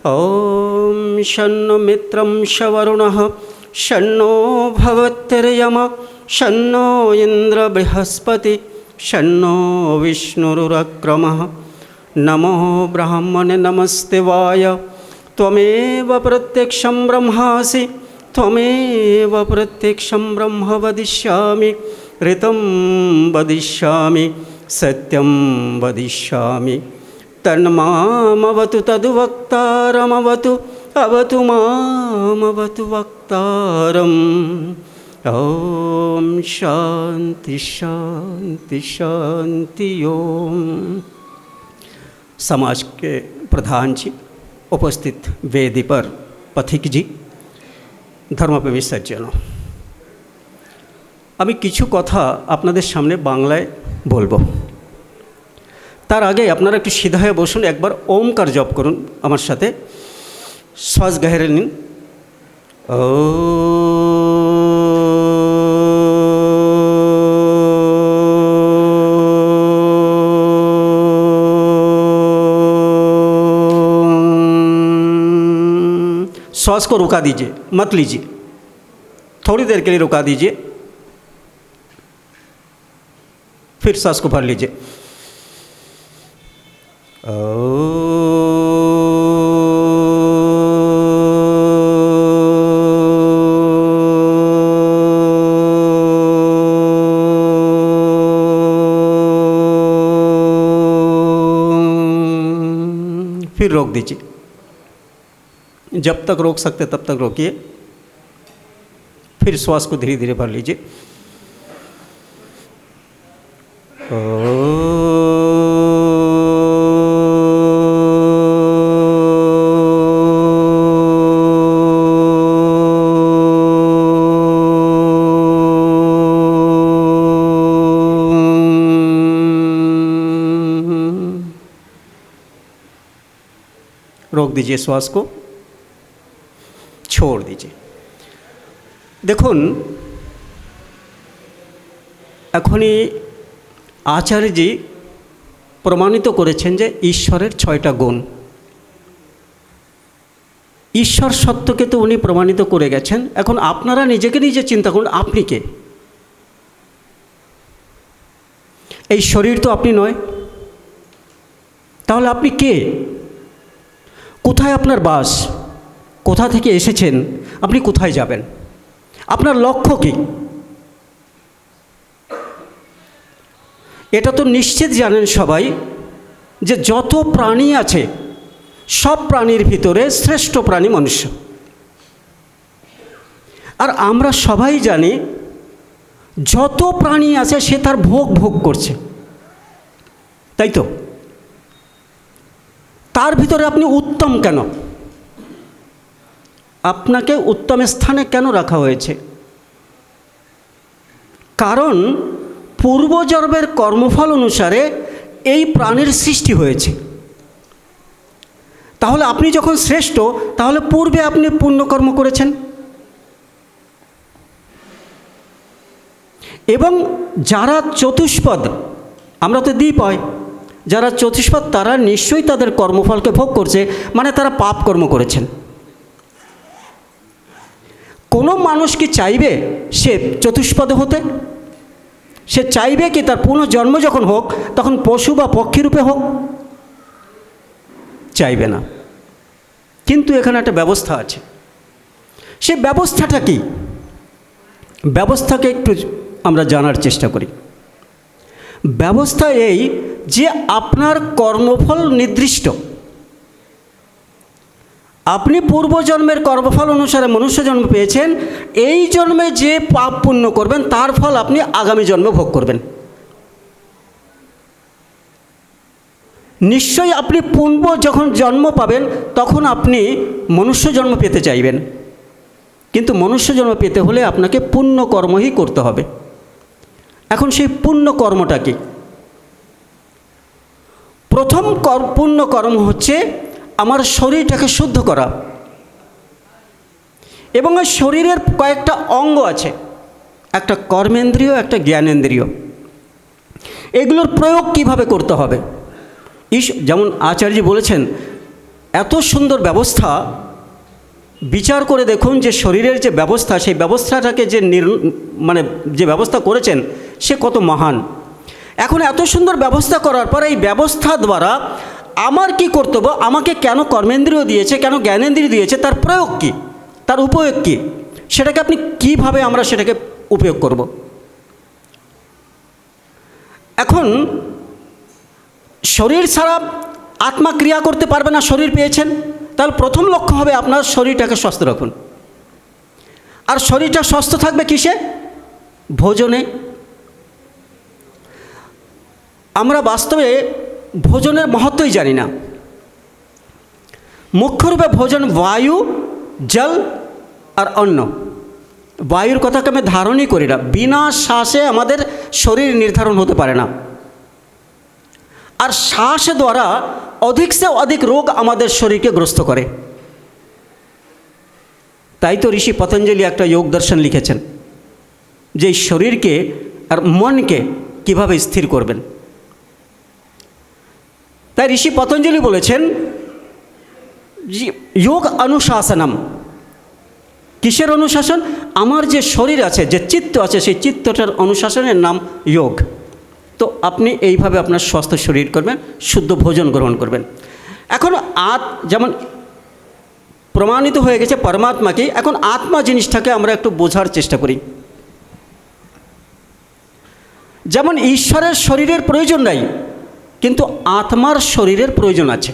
ॐ शन्नो मित्रं शवरुणः शन्नो भवत्यर्यम शन्नो इन्द्र बृहस्पति शन्नो विष्णुरुरक्रमः। नमो ब्रह्मणे नमस्ते वाय त्वमेव प्रत्यक्षं ब्रह्मासि त्वमेव प्रत्यक्षं ब्रह्म वदिष्यामि ऋतं वदिष्यामि सत्यं वदिष्यामि तन्मामवतु तद्वक्तारमवतु अवतु मामवतु वक्तारम्। ॐ शांति शांति शांति। ओम। समाज के प्रधान जी, उपस्थित वेदी पर पथिक जी, धर्मप्रेमी सज्जनों, আমি কিছু কথা আপনাদের সামনে বাংলায় বলবো। তার আগে আপনারা একটু সিধা হয়ে বসুন, একবার ওমকার জপ করুন আমার সাথে। শ্বাস গহরে নিন। ও श्वास को रुका दीजिए, मत लीजिए, थोड़ी देर के लिए रुका दीजिए, फिर सांस को भर लीजिए। फिर रोक दीजिए, जब तक रोक सकते तब तक रोकिए, फिर श्वास को धीरे धीरे भर लीजिए। रोक दीजिए श्वास को, छोड़ दीजिए। দেখুন, এখনই আচার্যজি প্রমাণিত করেছেন যে ঈশ্বরের 6টা গুণ। ঈশ্বর সত্যকে তো উনি প্রমাণিত করে গেছেন। এখন আপনারা নিজেকে নিজে চিন্তা করুন, আপনি কে? এই শরীর তো আপনি নয়, তাহলে আপনি কে? কোথায় আপনার বাস? কোথা থেকে এসেছেন? আপনি কোথায় যাবেন? আপনার লক্ষ্য কী? এটা তো নিশ্চিত জানেন সবাই যে যত প্রাণী আছে সব প্রাণীর ভিতরে শ্রেষ্ঠ প্রাণী মনুষ্য। আর আমরা সবাই জানি যত প্রাণী আছে সে তার ভোগ করছে, তাই তো? তার ভিতরে আপনি উত্তম কেন? আপনাকে উত্তম স্থানে কেন রাখা হয়েছে? কারণ পূর্বজন্মের কর্মফল অনুসারে এই প্রাণীর সৃষ্টি হয়েছে। তাহলে আপনি যখন শ্রেষ্ঠ, তাহলে পূর্বে আপনি পুণ্যকর্ম করেছেন। এবং যারা চতুষ্পদ, আমরা তো দ্বীপ হয়, যারা চতুষ্পদ তারা নিশ্চয়ই তাদের কর্মফলকে ভোগ করছে, মানে তারা পাপ কর্ম করেছেন। কোনো মানুষ কি চাইবে সে চতুষ্পদ হতে? সে চাইবে কি তার পুনর্জন্ম যখন হোক তখন পশু বা পক্ষী রূপে হোক? চাইবে না। কিন্তু এখানে একটা ব্যবস্থা আছে। সে ব্যবস্থাটা কি? ব্যবস্থাকে একটু আমরা জানার চেষ্টা করি। ব্যবস্থা এই যে আপনার কর্মফল নির্দিষ্ট। আপনি পূর্বজন্মের কর্মফল অনুসারে মনুষ্য জন্ম পেয়েছেন। এই জন্মে যে পাপ পুণ্য করবেন তার ফল আপনি আগামী জন্মে ভোগ করবেন। নিশ্চয়ই আপনি পূর্ব যখন জন্ম পাবেন তখন আপনি মনুষ্য জন্ম পেতে চাইবেন, কিন্তু মনুষ্য জন্ম পেতে হলে আপনাকে পুণ্য কর্মই করতে হবে। এখন সেই পুণ্য কর্মটা কি? প্রথম পুণ্য কর্ম হচ্ছে আমার শরীরটাকে শুদ্ধ করা। এবং ওই শরীরের কয়েকটা অঙ্গ আছে, একটা কর্মেন্দ্রিয়, একটা জ্ঞানেন্দ্রিয়। এগুলোর প্রয়োগ কিভাবে করতে হবে? যেমন আচার্য বলেছেন, এত সুন্দর ব্যবস্থা, বিচার করে দেখুন যে শরীরের যে ব্যবস্থা, সেই ব্যবস্থাটাকে যে মানে যে ব্যবস্থা করেছেন সে কত মহান। এখন এত সুন্দর ব্যবস্থা করার পর এই ব্যবস্থা দ্বারা আমার কি কর্তব্য, আমাকে কেন কর্মেন্দ্রিয় দিয়েছে, কেন জ্ঞানেন্দ্রিয় দিয়েছে, তার প্রয়োগ কী, তার উপয়োগ কী, সেটাকে আপনি কিভাবে আমরা সেটাকে উপয়োগ করব। এখন শরীর ছাড়া আত্মা ক্রিয়া করতে পারবে না, শরীর পেয়েছেন, তাহলে প্রথম লক্ষ্য হবে আপনার শরীরটাকে সুস্থ রাখুন। আর শরীরটা সুস্থ থাকবে কিসে? ভোজনে। আমরা বাস্তবে ভোজনের মহত্বই জানি না। মুখ্যরূপে ভোজন বায়ু, জল আর অন্ন। বায়ুর কথাকে আমি ধারণই করি না, বিনা শ্বাসে আমাদের শরীর নির্ধারণ হতে পারে না। আর শ্বাস দ্বারা অধিক সে অধিক রোগ আমাদের শরীরকে গ্রস্ত করে। তাই তো ঋষি পতঞ্জলি একটা যোগ দর্শন লিখেছেন যে শরীরকে আর মনকে কিভাবে স্থির করবেন। তাই ঋষি পতঞ্জলি বলেছেন যোগ অনুশাসনম। কিসের অনুশাসন? আমার যে শরীর আছে, যে চিত্ত আছে, সেই চিত্তটার অনুশাসনের নাম যোগ। তো আপনি এইভাবে আপনার সুস্থ শরীর করবেন, শুদ্ধ ভোজন গ্রহণ করবেন। এখন যেমন প্রমাণিত হয়ে গেছে পরমাত্মাকে, এখন আত্মা জিনিসটাকে আমরা একটু বোঝার চেষ্টা করি। যেমন ঈশ্বরের শরীরের প্রয়োজন নাই, কিন্তু আত্মার শরীরের প্রয়োজন আছে।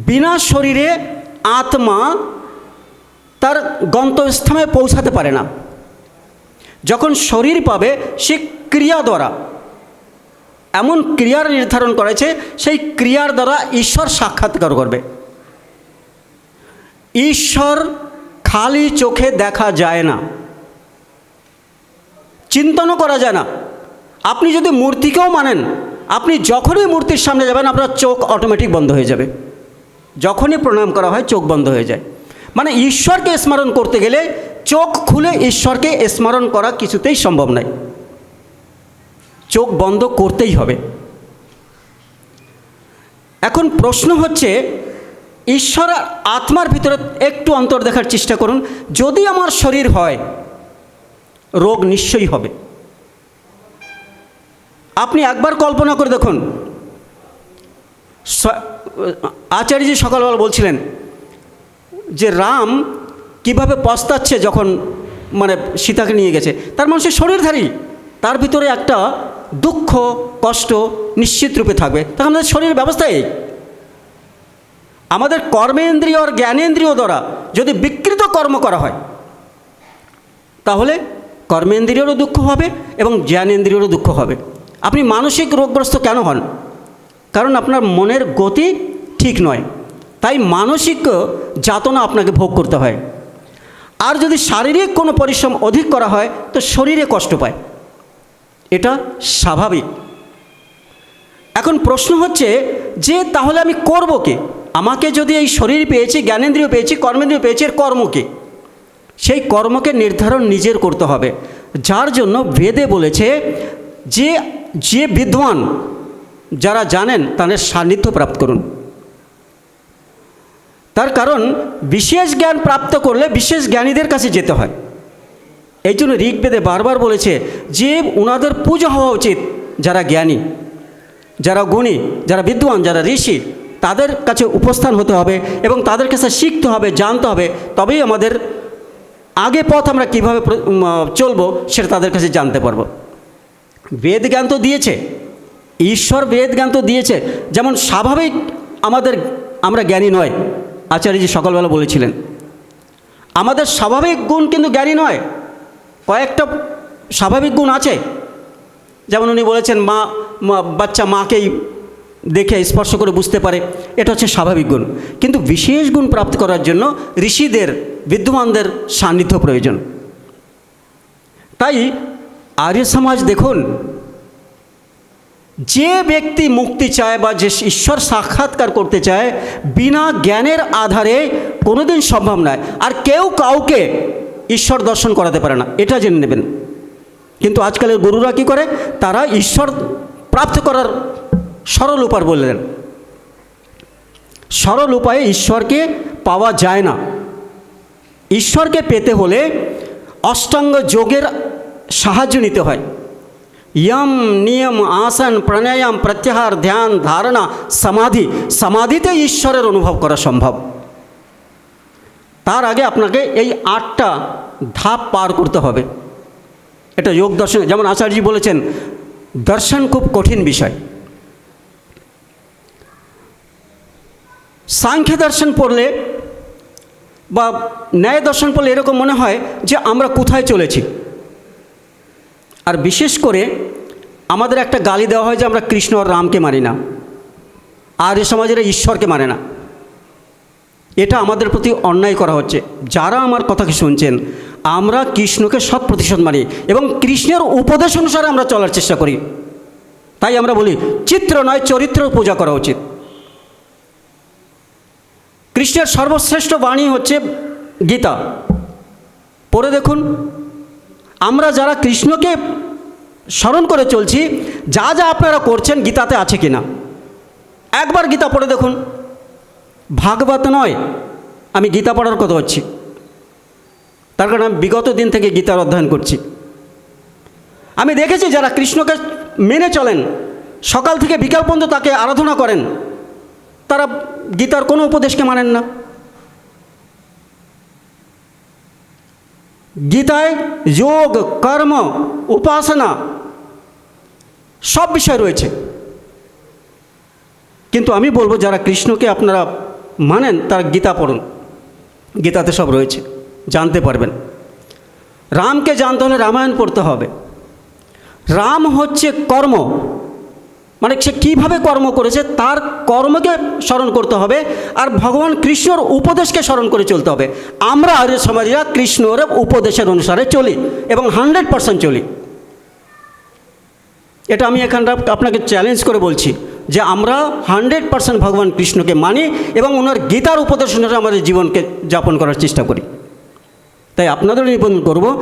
বিনা শরীরে আত্মা তার গন্তব্যস্থানে পৌঁছাতে পারে না। যখন শরীর পাবে, সে ক্রিয়া দ্বারা, এমন ক্রিয়ার নির্ধারণ করেছে, সেই ক্রিয়ার দ্বারা ঈশ্বর সাক্ষাৎকার করবে। ঈশ্বর খালি চোখে দেখা যায় না, চিন্তনও করা যায় না। আপনি যদি মূর্তিকেও মানেন, আপনি যখনই মূর্তির সামনে যাবেন আপনার চোখ অটোমেটিক বন্ধ হয়ে যাবে। যখনই প্রণাম করা হয় চোখ বন্ধ হয়ে যায়। মানে ঈশ্বরকে স্মরণ করতে গেলে চোখ খুলে ঈশ্বরকে স্মরণ করা কিছুতেই সম্ভব নয়, চোখ বন্ধ করতেই হবে। এখন প্রশ্ন হচ্ছে, ঈশ্বর আত্মার ভিতরে একটু অন্তর দেখার চেষ্টা করুন। যদি আমার শরীর হয়, রোগ নিশ্চয়ই হবে। আপনি একবার কল্পনা করে দেখুন, আচার্যজি সকালবেলা বলছিলেন যে রাম কিভাবে পস্তাচ্ছে যখন মানে সীতাকে নিয়ে গেছে। তার মানুষের শরীরধারী, তার ভিতরে একটা দুঃখ কষ্ট নিশ্চিত রূপে থাকবে। তখন আমাদের শরীরের ব্যবস্থা এই, আমাদের কর্মেন্দ্রিয় আর জ্ঞানেন্দ্রিয় দ্বারা যদি বিকৃত কর্ম করা হয়, তাহলে কর্মেন্দ্রিয়েরও দুঃখ হবে এবং জ্ঞানেন্দ্রিয়েরও দুঃখ হবে। আপনি মানসিক রোগগ্রস্ত কেন হন? কারণ আপনার মনের গতি ঠিক নয়, তাই মানসিক যাতনা আপনাকে ভোগ করতে হয়। আর যদি শারীরিক কোনো পরিশ্রম অধিক করা হয় তো শরীরে কষ্ট পায়, এটা স্বাভাবিক। এখন প্রশ্ন হচ্ছে যে তাহলে আমি করব কি? আমাকে যদি এই শরীর পেয়েছি, জ্ঞানেন্দ্রিয় পেয়েছি, কর্মেন্দ্রিয় পেয়েছি, এর কর্ম কি? সেই কর্মকে নির্ধারণ নিজের করতে হবে। যার জন্য বেদে বলেছে যে যে বিদ্বান, যারা জানেন তাদের সান্নিধ্য প্রাপ্ত করুন। তার কারণ বিশেষ জ্ঞান প্রাপ্ত করলে বিশেষ জ্ঞানীদের কাছে যেতে হয়। এই জন্য ঋগ্বেদে বারবার বলেছে যে ওনাদের পূজা হওয়া উচিত। যারা জ্ঞানী, যারা গুণী, যারা বিদ্বান, যারা ঋষি, তাদের কাছে উপস্থান হতে হবে এবং তাদের কাছে শিখতে হবে, জানতে হবে। তবেই আমাদের আগে পথ আমরা কীভাবে চলবো সেটা তাদের কাছে জানতে পারবো। বেদ জ্ঞান তো দিয়েছে ঈশ্বর, বেদ জ্ঞান তো দিয়েছে। যেমন স্বাভাবিক আমরা জ্ঞানী নয়, আচার্যজি সকালবেলা বলেছিলেন। আমাদের স্বাভাবিক গুণ কিন্তু জ্ঞানী নয়, কয়েকটা স্বাভাবিক গুণ আছে। যেমন উনি বলেছেন বাচ্চা মাকেই দেখে স্পর্শ করে বুঝতে পারে, এটা হচ্ছে স্বাভাবিক গুণ। কিন্তু বিশেষ গুণ প্রাপ্ত করার জন্য ঋষিদের, বিদ্বানদের সান্নিধ্য প্রয়োজন। তাই আর্য সমাজ দেখুন, যে ব্যক্তি মুক্তি চায় বা যে ঈশ্বর সাক্ষাৎকার করতে চায়, বিনা জ্ঞানের আধারে কোনোদিন সম্ভব নয়। আর কেউ কাউকে ঈশ্বর দর্শন করাতে পারে না, এটা জেনে নেবেন। কিন্তু আজকালের গুরুরা কী করে? তারা ঈশ্বর প্রাপ্ত করার সরল উপায় বললেন। সরল উপায়ে ঈশ্বরকে পাওয়া যায় না। ঈশ্বরকে পেতে হলে অষ্টাঙ্গ যোগের সাহায্য নিতে হয়। यम नियम आसन प्राणायाम प्रत्याहार ध्यान धारणा समाधि, समाधिते ঈশ্বরের অনুভব করা সম্ভব। তার আগে আপনাকে এই 8টা ধাপ পার করতে হবে। এটা যোগ দর্শন, যেমন আচার্যজি বলেছেন, দর্শন খুব কঠিন বিষয়। সাংখ্য দর্শন পড়লে বা ন্যায় দর্শন পড়লে এরকম মনে হয় যে আমরা কোথায় চলেছি। আর বিশেষ করে আমাদের একটা গালি দেওয়া হয় যে আমরা কৃষ্ণ আর রামকে মানি না, আর এ সমাজের ঈশ্বরকে মানে না। এটা আমাদের প্রতি অন্যায় করা হচ্ছে। যারা আমার কথাকে শুনছেন, আমরা কৃষ্ণকে 100% মানি এবং কৃষ্ণের উপদেশ অনুসারে আমরা চলার চেষ্টা করি। তাই আমরা বলি চিত্র নয়, চরিত্রের পূজা করা উচিত। কৃষ্ণের সর্বশ্রেষ্ঠ বাণী হচ্ছে গীতা। পড়ে দেখুন, আমরা যারা কৃষ্ণকে স্মরণ করে চলছি, যা যা আপনারা করছেন গীতাতে আছে কিনা একবার গীতা পড়ে দেখুন। ভাগবত নয়, আমি গীতা পড়ার কথা হচ্ছি, তার কারণ আমি বিগত দিন থেকে গীতার অধ্যয়ন করছি। আমি দেখেছি যারা কৃষ্ণকে মেনে চলেন, সকাল থেকে বিকাল পর্যন্ত তাকে আরাধনা করেন, তারা গীতার কোনো উপদেশকে মানেন না। গীতায় যোগ, কর্ম, উপাসনা সব বিষয় রয়েছে। কিন্তু আমি বলবো যারা কৃষ্ণকে আপনারা মানেন তারা গীতা পড়ুন, গীতাতে সব রয়েছে, জানতে পারবেন। রামকে জানতে হলে রামায়ণ পড়তে হবে। রাম হচ্ছে কর্ম, মানে সে কীভাবে কর্ম করেছে তার কর্মকে স্মরণ করতে হবে, আর ভগবান কৃষ্ণর উপদেশকে স্মরণ করে চলতে হবে। আমরা আর্য সমাজীরা কৃষ্ণর উপদেশের অনুসারে চলি এবং 100% চলি। এটা আমি এখানটা আপনাকে চ্যালেঞ্জ করে বলছি যে আমরা 100% ভগবান কৃষ্ণকে মানি এবং ওনার গীতার উপদেশ অনুসারে আমাদের জীবনকে যাপন করার চেষ্টা করি। তাই আপনাদেরও নিবেদন করব